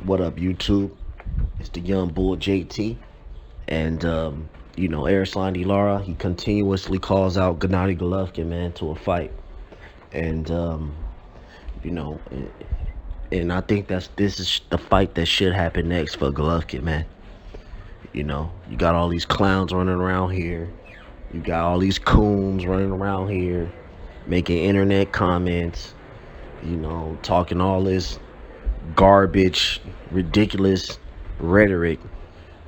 What up, YouTube? It's the young bull JT, and Erislandy Lara. He continuously calls out Gennady Golovkin, man, to a fight, and you know, and I think this is the fight that should happen next for Golovkin, man. You got all these clowns running around here. You got all these coons running around here, making internet comments. Talking all this garbage, ridiculous rhetoric,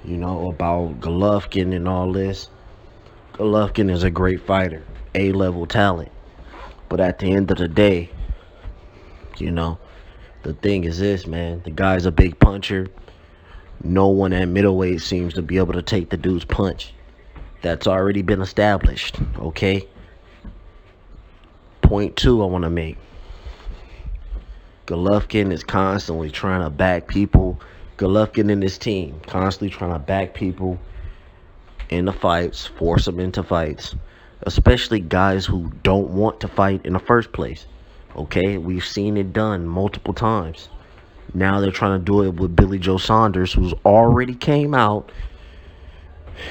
about Golovkin and all this. Golovkin is a great fighter, A-level talent. But at the end of the day, you know, the thing is this, man. The guy's a big puncher. No one at middleweight seems to be able to take the dude's punch. That's already been established, okay? Point two I want to make. Golovkin is constantly trying to back people. Golovkin and his team constantly trying to back people into fights, force them into fights, especially guys who don't want to fight in the first place. Okay, we've seen it done multiple times. Now they're trying to do it with Billy Joe Saunders, who's already came out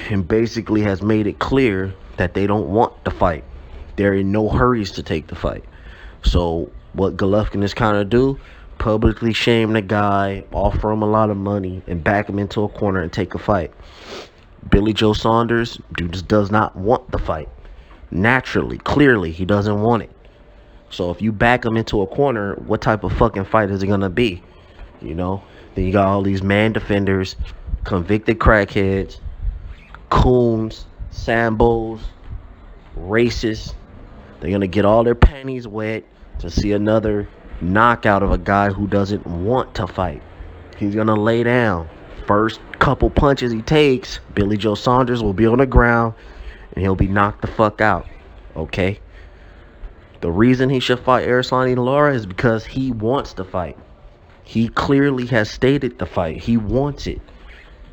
and basically has made it clear that they don't want to fight. They're in no hurries to take the fight. So what Golovkin is kind of do, publicly shame the guy, offer him a lot of money, and back him into a corner and take a fight. Billy Joe Saunders, dude, just does not want the fight. Naturally, clearly, he doesn't want it. So if you back him into a corner, what type of fucking fight is it gonna be? Then you got all these man defenders, convicted crackheads, coons, sambos, racists. They're gonna get all their panties wet to see another knockout of a guy who doesn't want to fight. He's gonna lay down. First couple punches he takes, Billy Joe Saunders will be on the ground and he'll be knocked the fuck out. Okay? The reason he should fight Erislandy Lara is because he wants to fight. He clearly has stated the fight. He wants it,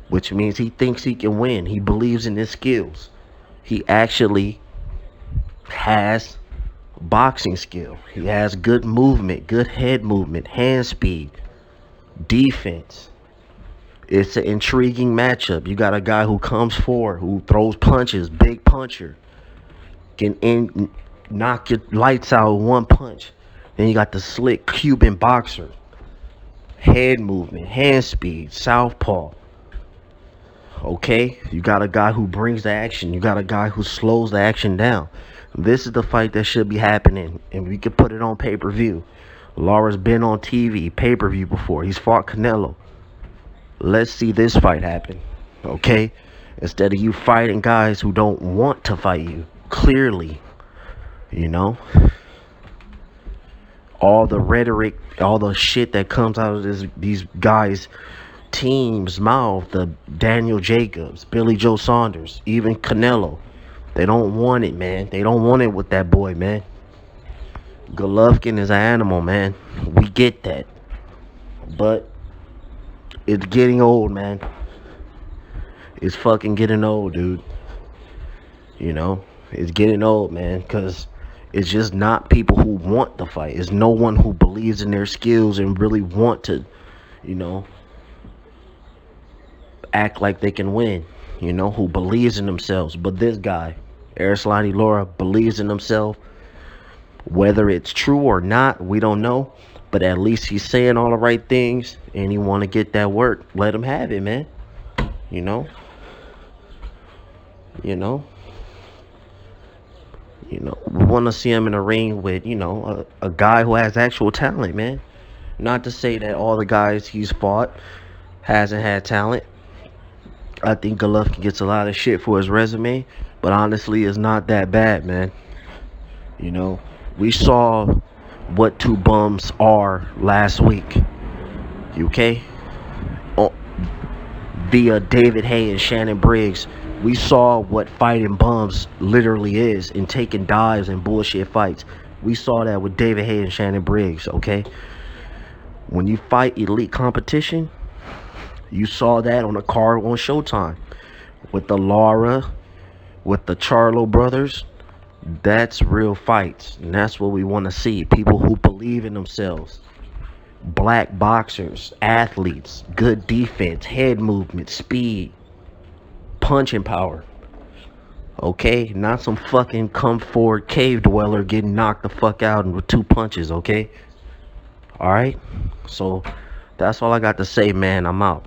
which means he thinks he can win. He believes in his skills. He actually has boxing skill. He has good movement, good head movement, hand speed, defense. It's an intriguing matchup. You got a guy who comes forward, who throws punches, big puncher, can knock your lights out with one punch. Then you got the slick Cuban boxer, head movement, hand speed, southpaw. Okay, you got a guy who brings the action. You got a guy who slows the action down. This is the fight that should be happening, and we could put it on pay-per-view. Lara's been on TV, pay-per-view before. He's fought Canelo. Let's see this fight happen, okay? Instead of you fighting guys who don't want to fight you, clearly, all the rhetoric, all the shit that comes out of these guys' team's mouth, the Daniel Jacobs, Billy Joe Saunders, even Canelo, they don't want it, man. They don't want it with that boy, man. Golovkin is an animal, man. We get that. But it's getting old, man. It's fucking getting old, dude. It's getting old, man, because it's just not people who want the fight. It's no one who believes in their skills and really want to, act like they can win, who believes in themselves. But this guy, Erislandy Lara, believes in himself. Whether it's true or not, we don't know. But at least he's saying all the right things, and he want to get that work. Let him have it, man. We want to see him in a ring with, a guy who has actual talent, man. Not to say that all the guys he's fought hasn't had talent. I think Golovkin gets a lot of shit for his resume, but honestly, it's not that bad, man. We saw what two bums are last week, okay? Via David Haye and Shannon Briggs, we saw what fighting bums literally is and taking dives and bullshit fights. We saw that with David Haye and Shannon Briggs, okay? When you fight elite competition, you saw that on a card on Showtime with the Lara, with the Charlo brothers. That's real fights, and that's what we want to see. People who believe in themselves. Black boxers, athletes, good defense, head movement, speed, punching power. Okay, not some fucking come forward cave dweller getting knocked the fuck out with 2 punches. Okay, all right. So that's all I got to say, man. I'm out.